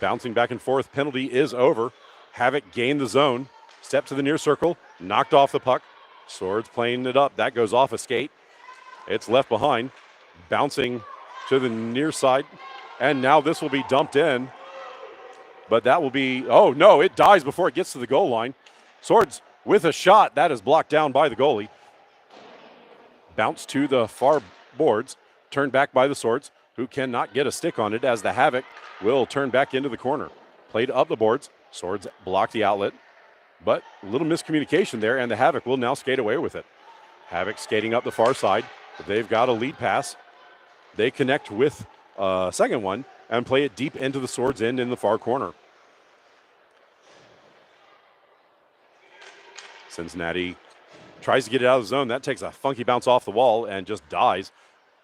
Bouncing back and forth. Penalty is over. Havok gained the zone. Step to the near circle. Knocked off the puck. Swords playing it up. That goes off a skate. It's left behind. Bouncing to the near side. And now this will be dumped in. But that will be, oh no, it dies before it gets to the goal line. Swords with a shot. That is blocked down by the goalie. Bounce to the far boards. Turned back by the Swords, who cannot get a stick on it as the Havok will turn back into the corner. Played up the boards. Swords block the outlet. But a little miscommunication there, and the Havok will now skate away with it. Havok skating up the far side. They've got a lead pass. They connect with a second one and play it deep into the Swords end in the far corner. Cincinnati tries to get it out of the zone. That takes a funky bounce off the wall and just dies.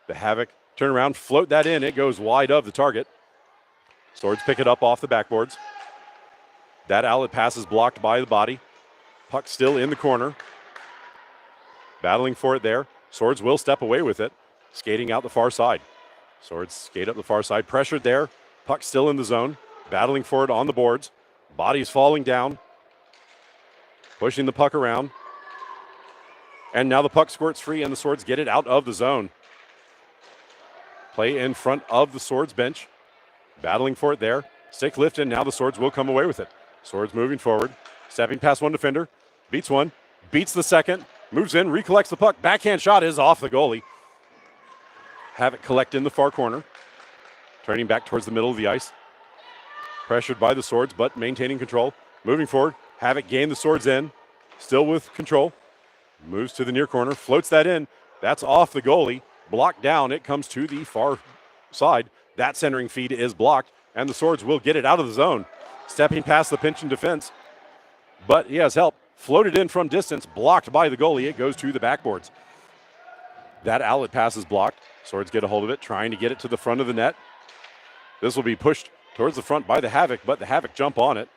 The Havok turn around, float that in. It goes wide of the target. Swords pick it up off the backboards. That outlet pass is blocked by the body. Puck still in the corner. Battling for it there. Swords will step away with it, skating out the far side. Swords skate up the far side, pressured there. Puck still in the zone, battling for it on the boards. Bodies falling down, pushing the puck around. And now the puck squirts free and the Swords get it out of the zone. Play in front of the Swords bench, battling for it there. Stick lifted, and now the Swords will come away with it. Swords moving forward, stepping past one defender, beats one, beats the second, moves in, recollects the puck. Backhand shot is off the goalie. Havok collect in the far corner, turning back towards the middle of the ice. Pressured by the Swords, but maintaining control. Moving forward, Havok gained the Swords in, still with control. Moves to the near corner, floats that in. That's off the goalie. Blocked down. It comes to the far side. That centering feed is blocked, and the Swords will get it out of the zone. Stepping past the pinch and defense, but he has help. Floated in from distance, blocked by the goalie. It goes to the backboards. That outlet pass is blocked. Swords get a hold of it, trying to get it to the front of the net. This will be pushed towards the front by the Havok, but the Havok jump on it.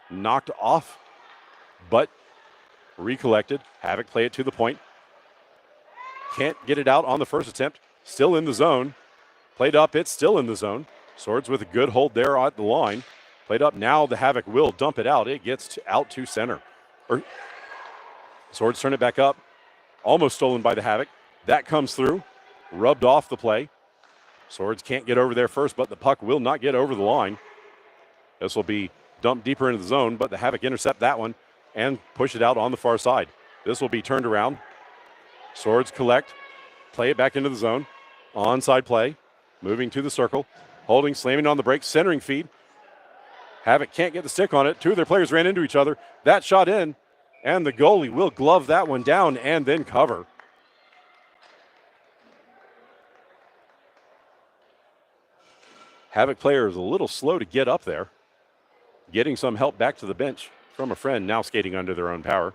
Knocked off, but recollected. Havok play it to the point. Can't get it out on the first attempt. Still in the zone. Played up, it's still in the zone. Swords with a good hold there at the line. Played up, now the Havok will dump it out. It gets out to center. Swords turn it back up. Almost stolen by the Havok. That comes through. Rubbed off the play. Swords can't get over there first, but the puck will not get over the line. This will be dumped deeper into the zone, but the Havok intercept that one and push it out on the far side. This will be turned around. Swords collect, play it back into the zone. Onside play, moving to the circle, holding, slamming on the break, centering feed. Havok can't get the stick on it. Two of their players ran into each other. That shot in, and the goalie will glove that one down and then cover. Havok player is a little slow to get up there. Getting some help back to the bench from a friend, now skating under their own power.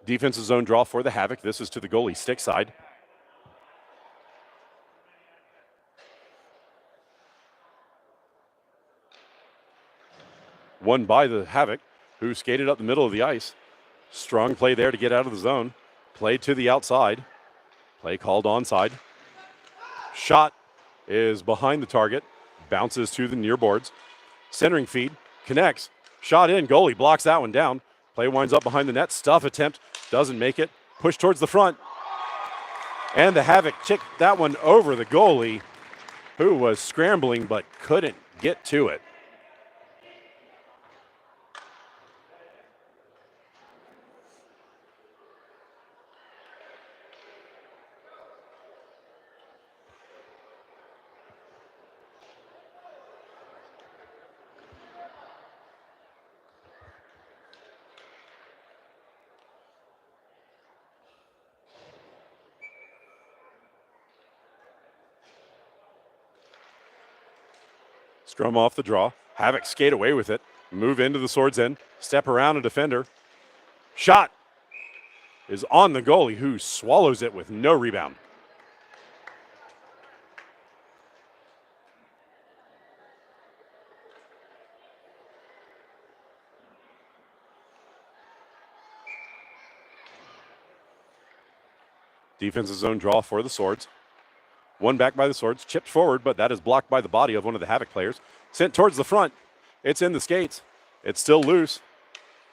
Defensive zone draw for the Havok. This is to the goalie stick side. Won by the Havok, who skated up the middle of the ice. Strong play there to get out of the zone. Play to the outside. Play called onside. Shot is behind the target. Bounces to the near boards. Centering feed. Connects. Shot in. Goalie blocks that one down. Play winds up behind the net. Stuff attempt. Doesn't make it. Push towards the front. And the Havok kicked that one over the goalie, who was scrambling but couldn't get to it. Scrum off the draw. Havok skate away with it. Move into the Swords end. Step around a defender. Shot is on the goalie, who swallows it with no rebound. Defensive zone draw for the Swords. One back by the Swords, chipped forward, but that is blocked by the body of one of the Havok players. Sent towards the front. It's in the skates. It's still loose.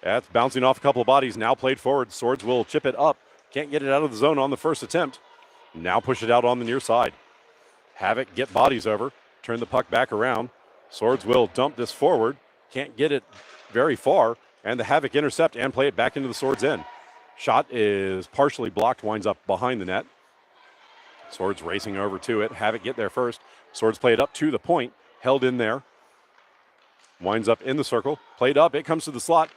That's bouncing off a couple of bodies. Now played forward. Swords will chip it up. Can't get it out of the zone on the first attempt. Now push it out on the near side. Havok get bodies over. Turn the puck back around. Swords will dump this forward. Can't get it very far. And the Havok intercept and play it back into the Swords end. Shot is partially blocked. Winds up behind the net. Swords racing over to it. Havok get there first. Swords play it up to the point. Held in there. Winds up in the circle. Played up. It comes to the slot.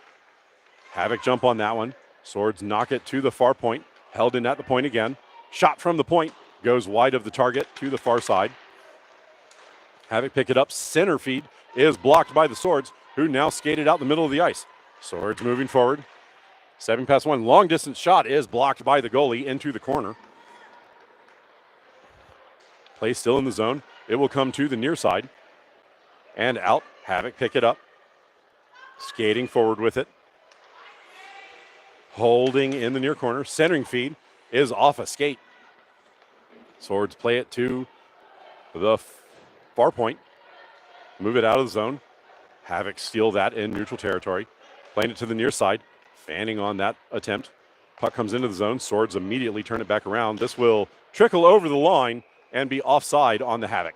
Havok jump on that one. Swords knock it to the far point. Held in at the point again. Shot from the point. Goes wide of the target to the far side. Havok pick it up. Center feed is blocked by the Swords, who now skated out the middle of the ice. Swords moving forward. Stepping past one. Long distance shot is blocked by the goalie into the corner. Play still in the zone. It will come to the near side. and out. Havok pick it up. Skating forward with it. Holding in the near corner. Centering feed is off a skate. Swords play it to the far point. Move it out of the zone. Havok steal that in neutral territory. Playing it to the near side. Fanning on that attempt. Puck comes into the zone. Swords immediately turn it back around. This will trickle over the line and be offside on the Havok.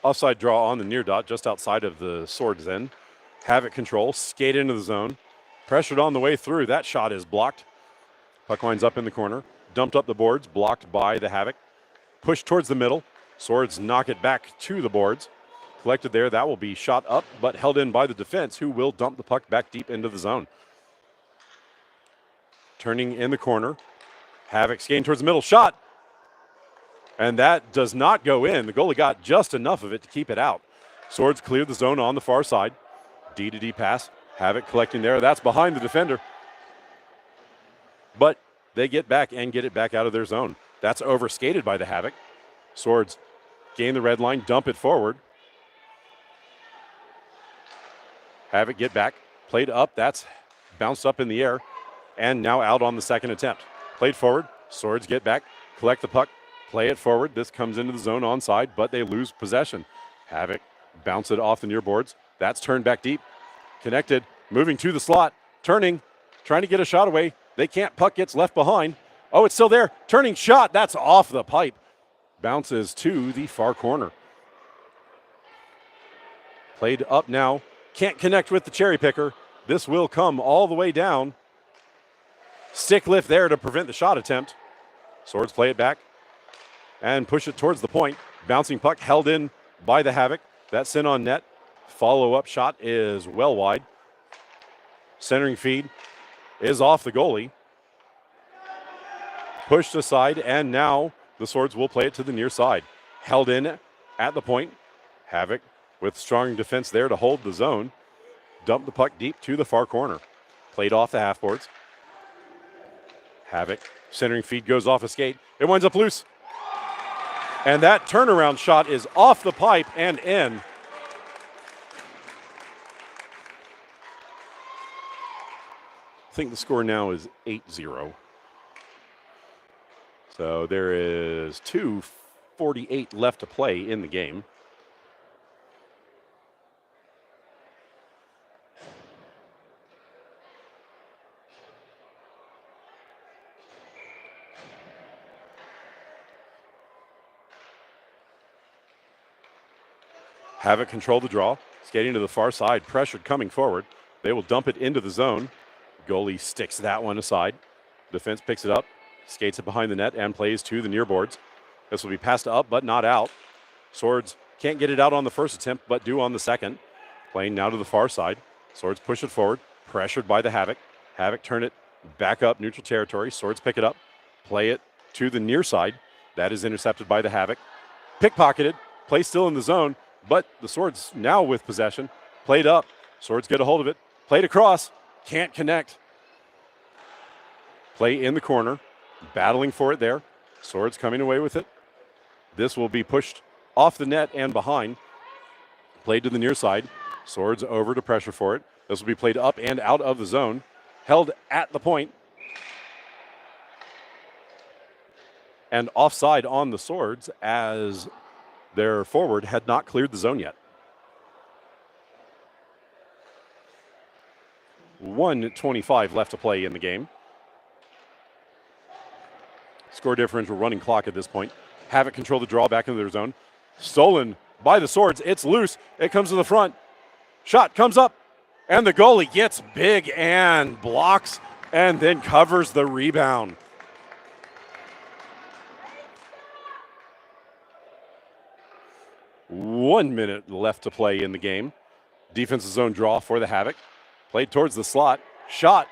Offside draw on the near dot, just outside of the Swords end. Havok control, skate into the zone. Pressured on the way through. That shot is blocked. Puck winds up in the corner. Dumped up the boards, blocked by the Havok. Pushed towards the middle. Swords knock it back to the boards. Collected there. That will be shot up, but held in by the defense, who will dump the puck back deep into the zone. Turning in the corner. Havok skating towards the middle. Shot! And that does not go in. The goalie got just enough of it to keep it out. Swords cleared the zone on the far side. D-to-D pass. Havok collecting there. That's behind the defender. But they get back and get it back out of their zone. That's overskated by the Havok. Swords gain the red line, dump it forward. Havok get back. Played up. That's bounced up in the air. And now out on the second attempt. Played forward. Swords get back. Collect the puck. Play it forward. This comes into the zone onside, but they lose possession. Havok bounce it off the near boards. That's turned back deep. Connected. Moving to the slot. Turning. Trying to get a shot away. They can't. Puck gets left behind. Oh, it's still there. Turning shot. That's off the pipe. Bounces to the far corner. Played up now. Can't connect with the cherry picker. This will come all the way down. Stick lift there to prevent the shot attempt. Swords play it back and push it towards the point. Bouncing puck held in by the Havok. That's in on net. Follow-up shot is well wide. Centering feed is off the goalie. Pushed aside, and now the Swords will play it to the near side. Held in at the point. Havok with strong defense there to hold the zone. Dump the puck deep to the far corner. Played off the half boards. Havok, centering feed goes off a skate. It winds up loose. And that turnaround shot is off the pipe and in. I think the score now is 8-0. So there is 2:48 left to play in the game. Havok control the draw, skating to the far side, pressured coming forward. They will dump it into the zone. Goalie sticks that one aside. Defense picks it up, skates it behind the net, and plays to the near boards. This will be passed up, but not out. Swords can't get it out on the first attempt, but do on the second. Playing now to the far side. Swords push it forward, pressured by the Havok. Havok turn it back up, neutral territory. Swords pick it up, play it to the near side. That is intercepted by the Havok. Pickpocketed, play still in the zone. But the Swords now with possession. Played up. Swords get a hold of it. Played across. Can't connect. Play in the corner. Battling for it there. Swords coming away with it. This will be pushed off the net and behind. Played to the near side. Swords over to pressure for it. This will be played up and out of the zone. Held at the point. And offside on the Swords as their forward had not cleared the zone yet. 1:25 left to play in the game. Score differential running clock at this point. Havok control the draw back into their zone. Stolen by the Swords. It's loose. It comes to the front. Shot comes up. And the goalie gets big and blocks and then covers the rebound. One minute left to play in the game. Defensive zone draw for the Havok. Played towards the slot. Shot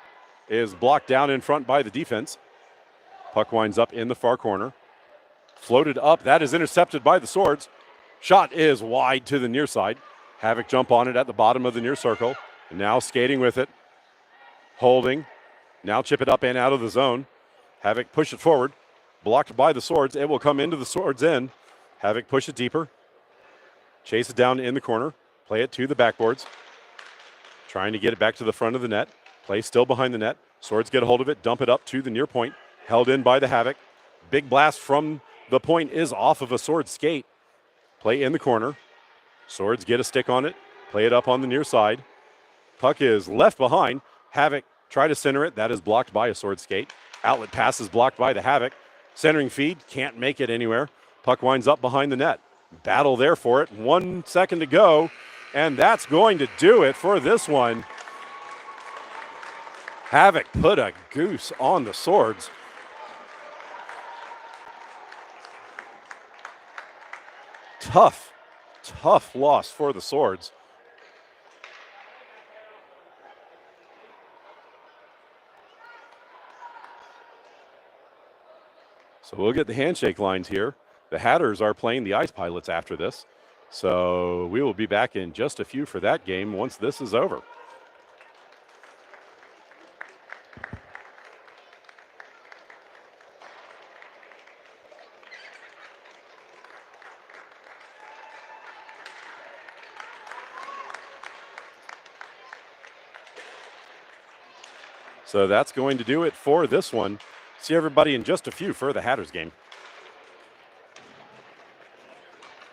is blocked down in front by the defense. Puck winds up in the far corner. Floated up. That is intercepted by the Swords. Shot is wide to the near side. Havok jump on it at the bottom of the near circle. And now skating with it. Holding. Now chip it up and out of the zone. Havok push it forward. Blocked by the Swords. It will come into the Swords end. Havok push it deeper. Chase it down in the corner. Play it to the backboards. Trying to get it back to the front of the net. Play still behind the net. Swords get a hold of it. Dump it up to the near point. Held in by the Havok. Big blast from the point is off of a Swords skate. Play in the corner. Swords get a stick on it. Play it up on the near side. Puck is left behind. Havok try to center it. That is blocked by a Swords skate. Outlet pass is blocked by the Havok. Centering feed. Can't make it anywhere. Puck winds up behind the net. Battle there for it. 1 second to go. And that's going to do it for this one. Havok put a goose on the Swords. Tough loss for the Swords. So we'll get the handshake lines here. The Hatters are playing the Ice Pilots after this. So we will be back in just a few for that game once this is over. So that's going to do it for this one. See everybody in just a few for the Hatters game.